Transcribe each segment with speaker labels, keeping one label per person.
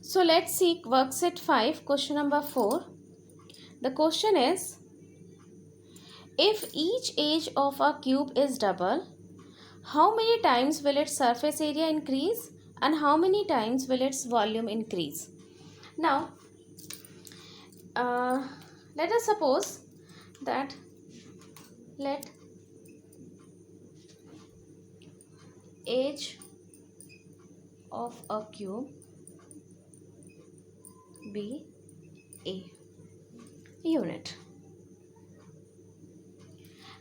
Speaker 1: So let's see worksheet 5, question number 4. The question is, if each edge of a cube is double, how many times will its surface area increase and how many times will its volume increase? Now, let us suppose that let edge of a cube be a unit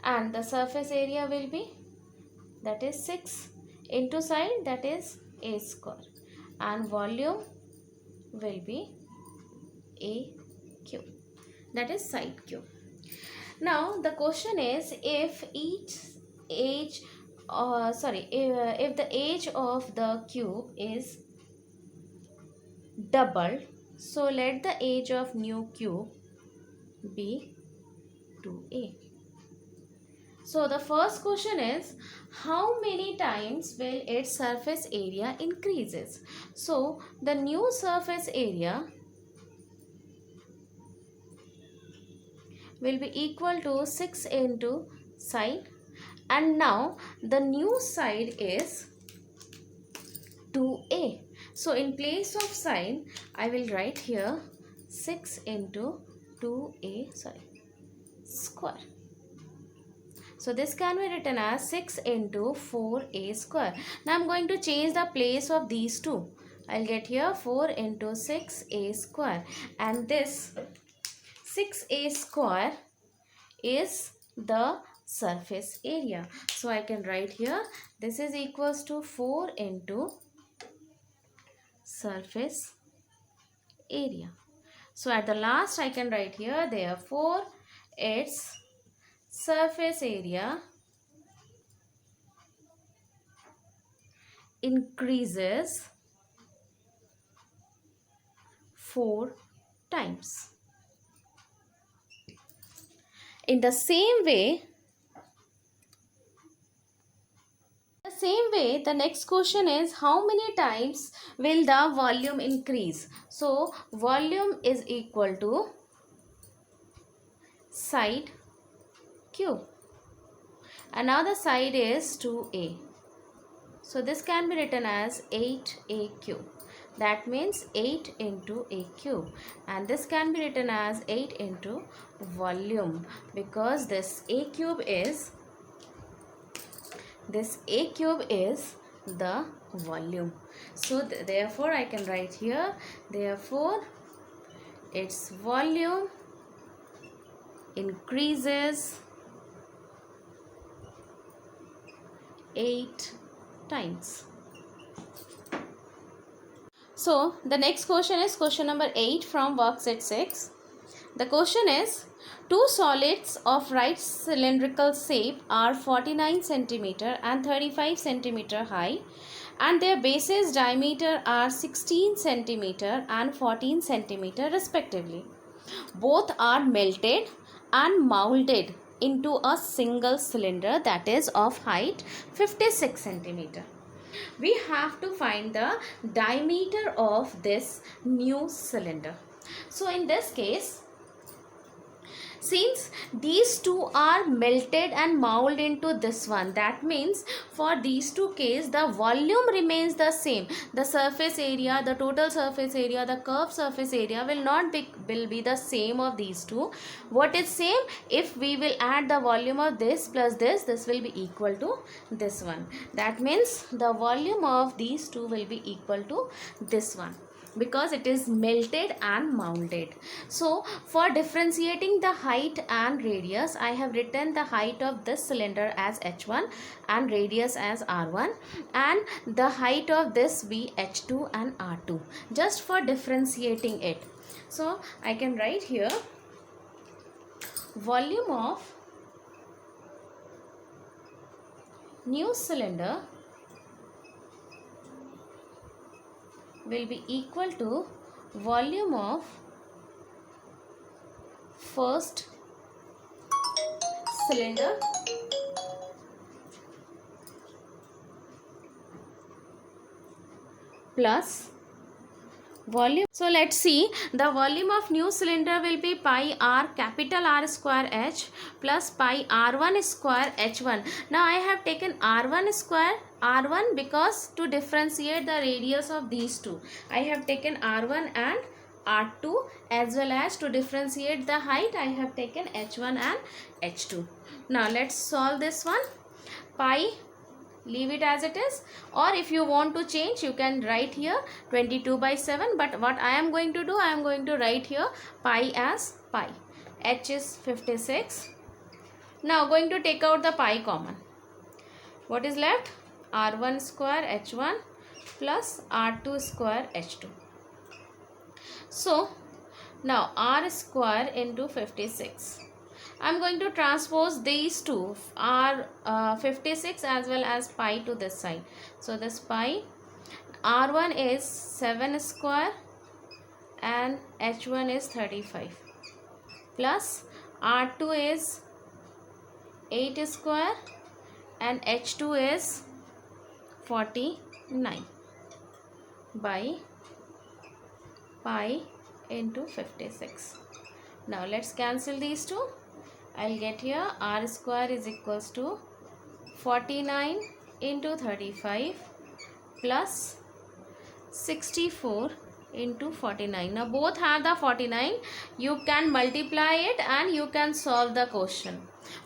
Speaker 1: and the surface area will be, that is 6 into side, that is a square, and volume will be a cube, that is side cube. Now the question is, if each edge if the edge of the cube is doubled, so let the edge of new cube be 2a. So the first question is, how many times will its surface area increases? So the new surface area will be equal to 6 into side, and now the new side is 2a. So in place of side, I will write here 6 into 2a square. So this can be written as 6 into 4a square. Now I am going to change the place of these two. I'll get here 4 into 6a square, and this 6a square is the surface area. So I can write here, this is equals to 4 into surface area. So at the last I can write here, therefore its surface area increases 4 times. In the same way, the next question is, how many times will the volume increase? So volume is equal to side cube. Another side is 2a. So this can be written as 8a cube. That means 8 into a cube, and this can be written as 8 into volume, because this a cube is the volume. So therefore I can write here, therefore its volume increases 8 times. So the next question is question number 8 from worksheet 6. The question is, two solids of right cylindrical shape are 49 cm and 35 cm high, and their bases diameter are 16 cm and 14 cm respectively. Both are melted and molded into a single cylinder that is of height 56 cm. We have to find the diameter of this new cylinder. So in this case, since these two are melted and molded into this one, that means for these two cases the volume remains the same. The surface area, the total surface area, the curved surface area will be the same of these two. What is same? If we will add the volume of this plus this will be equal to this one. That means the volume of these two will be equal to this one, because it is melted and molded. So for differentiating the height and radius, I have written the height of this cylinder as h1 and radius as r1, and the height of this be h2 and r2, just for differentiating it. So I can write here, volume of new cylinder will be equal to volume of first cylinder plus volume. So let's see, the volume of new cylinder will be pi r capital R square h plus pi r1 square h1. Now I have taken r1 square r1 because to differentiate the radius of these two, I have taken r1 and r2, as well as to differentiate the height I have taken h1 and h2. Now let's solve this one. Pi, leave it as it is, or if you want to change you can write here 22/7, but what I am going to do, I am going to write here pi as pi. H is 56. Now going to take out the pi common. What is left? r1 square h1 plus r2 square h2. So now r square into 56. I am going to transpose these two, r 56 as well as pi, to this side. So this pi, r1 is 7 square and h1 is 35, plus r2 is 8 square and h2 is 49 by pi into 56. Now let's cancel these two. I'll get here r square is equals to 49 into 35 plus 64 into 49. Now both have the 49. You can multiply it and you can solve the question.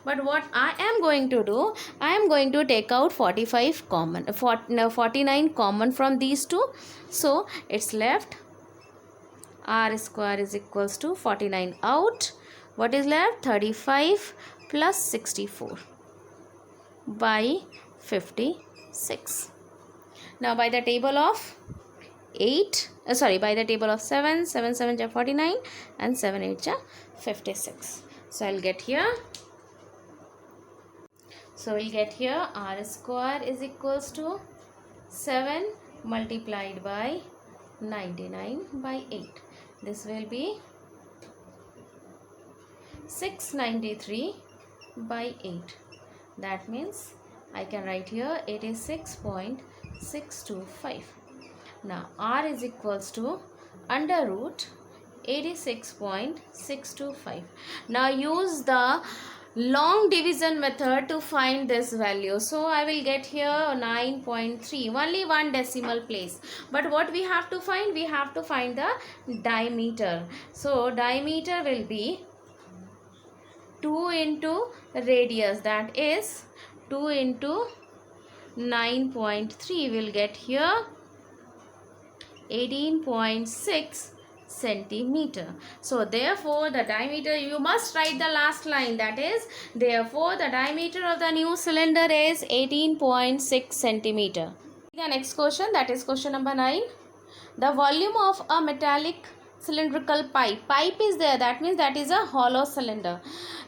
Speaker 1: But what I am going to do, I am going to take out 45 common, 49 common from these two. So it's left r square is equals to 49 out. What is left? 35 plus 64 by 56. Now by the table of 8, by the table of 7, 7 7 ja 49 and 7 8 ja 56. So I'll get here. So we'll get here r square is equals to 7 multiplied by 99 by 8. This will be 693 by 8. That means I can write here 86.625. Now r is equals to under root 86.625. Now use the long division method to find this value. So I will get here 9.3, only one decimal place. But what we have to find? We have to find the diameter. So diameter will be 2 into radius, that is 2 into 9.3, will get here 18.6 centimeter. So therefore the diameter, you must write the last line, that is therefore the diameter of the new cylinder is 18.6 centimeter. The next question, that is question number 9. The volume of a metallic cylindrical pipe is there, that means that is a hollow cylinder,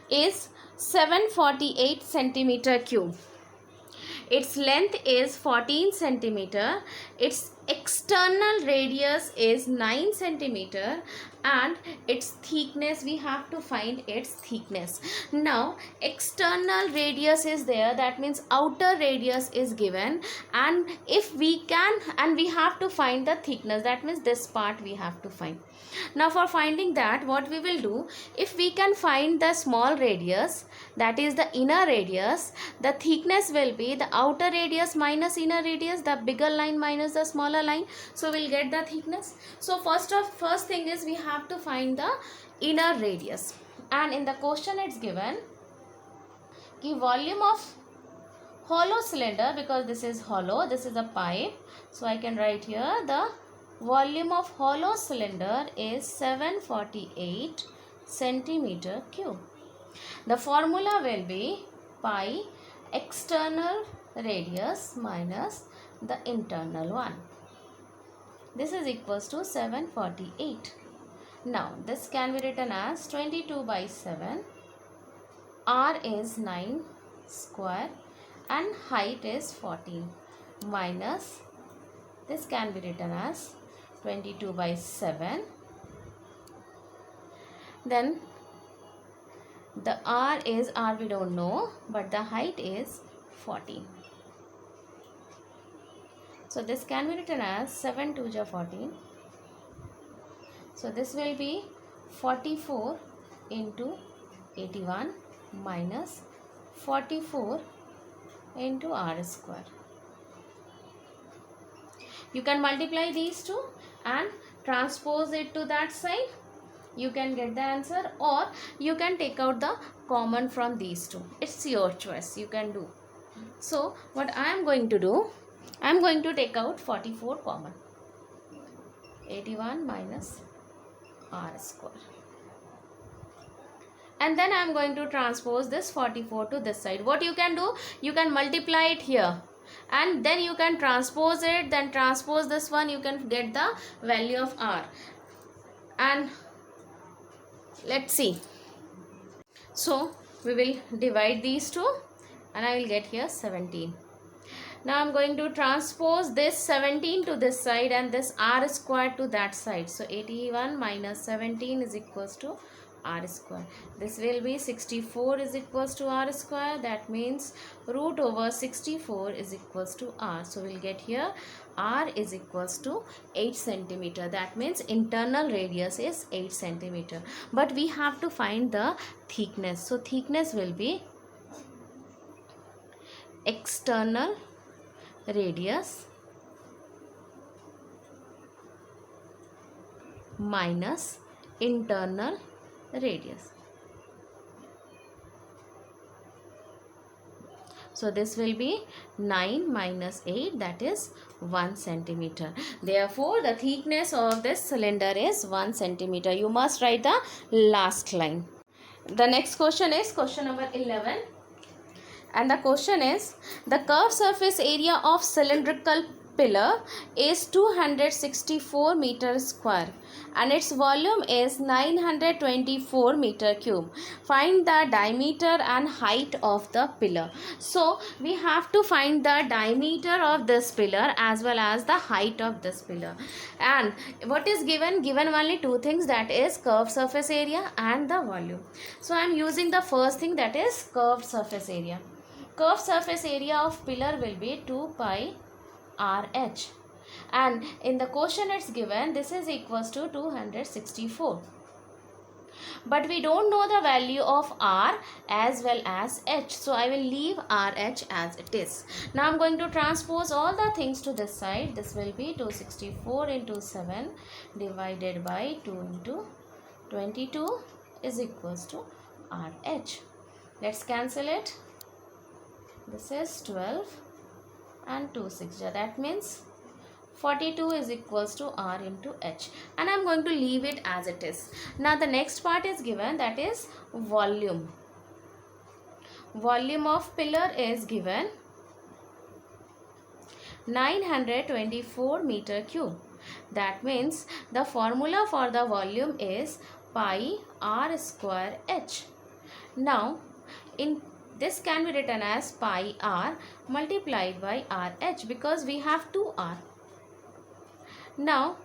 Speaker 1: is 748 centimeter cube. Its length is 14 centimeter. Its external radius is 9 centimeter and its thickness, we have to find its thickness. Now external radius is there, that means outer radius is given, and if we can, and we have to find the thickness, that means this part we have to find. Now for finding that, what we will do, if we can find the small radius, that is the inner radius, the thickness will be the outer radius minus inner radius, the bigger line minus the smaller line. So we'll get the thickness. So first thing is we have to find the inner radius, and in the question it's given the volume of hollow cylinder, because this is hollow, this is a pipe, so I can write here the volume of hollow cylinder is 748 centimeter cube. The formula will be pi external radius minus the internal one. This is equals to 748. Now this can be written as 22/7. R is 9 square and height is 14, minus this can be written as 22/7. Then the R we don't know, but the height is 14. So this can be written as 7 2 ja 14 So this will be 44 into 81 minus 44 into r square. You can multiply these two and transpose it to that side. You can get the answer, or you can take out the common from these two. It's your choice. You can do. So what I am going to do, I am going to take out 44 common. 81 minus r square. And then I am going to transpose this 44 to this side. What you can do, you can multiply it here. And then you can transpose it, then transpose this one, you can get the value of r. And let's see. So we will divide these two and I will get here 17. Now I am going to transpose this 17 to this side and this r square to that side. So 81 minus 17 is equals to r square. This will be 64 is equals to r square. That means root over 64 is equals to r. So we'll get here r is equals to 8 centimeter. That means internal radius is 8 centimeter. But we have to find the thickness. So thickness will be external radius minus internal radius. So this will be 9 minus 8, that is 1 centimeter. Therefore the thickness of this cylinder is 1 centimeter. You must write the last line. The next question is question number 11. And the question is, the curved surface area of cylindrical pillar is 264 meter square and its volume is 924 meter cube. Find the diameter and height of the pillar. So we have to find the diameter of this pillar as well as the height of this pillar. And what is given? Given only two things, that is curved surface area and the volume. So I am using the first thing, that is curved surface area. Curved surface area of pillar will be 2 pi RH, and in the question it's given this is equals to 264, but we don't know the value of R as well as H, so I will leave RH as it is. Now I'm going to transpose all the things to this side. This will be 264 into 7 divided by 2 into 22 is equals to RH. Let's cancel it. This is 12 and 2 6, that means 42 is equals to R into H, and I am going to leave it as it is. Now the next part is given, that is volume. Volume of pillar is given 924 meter cube. That means the formula for the volume is pi R square H. Now in this can be written as pi r multiplied by RH, because we have 2r. Now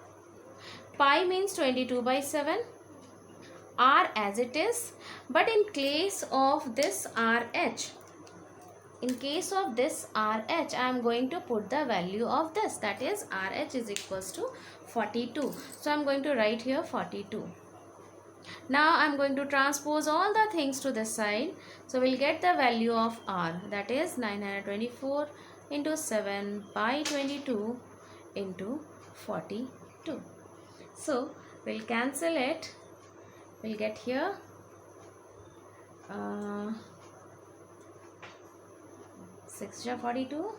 Speaker 1: pi means 22 by 7, r as it is, but in case of this RH, I am going to put the value of this, that is RH is equals to 42. So I am going to write here 42. Now I am going to transpose all the things to this side. So we'll get the value of R, that is 924 into 7 pi 22 into 42. So we'll cancel it. We'll get here 6 42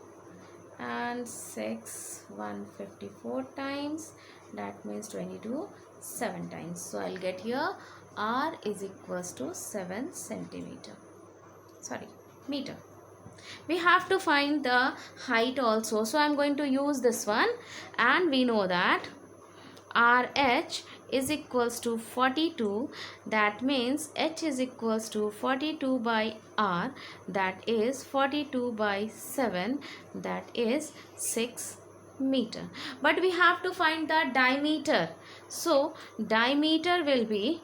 Speaker 1: and 6 154 times, that means 22 7 times. So I'll get here R is equals to 7 centimeter. Meter. We have to find the height also. So I'm going to use this one, and we know that RH is equals to 42. That means H is equals to 42 by R, that is 42 by 7, that is 6 meter. But we have to find the diameter. So diameter will be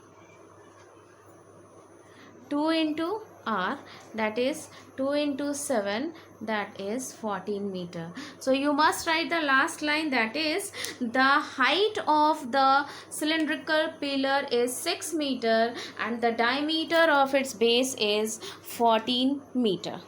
Speaker 1: 2 into r, that is 2 into 7, that is 14 meter. So you must write the last line, that is the height of the cylindrical pillar is 6 meter and the diameter of its base is 14 meter.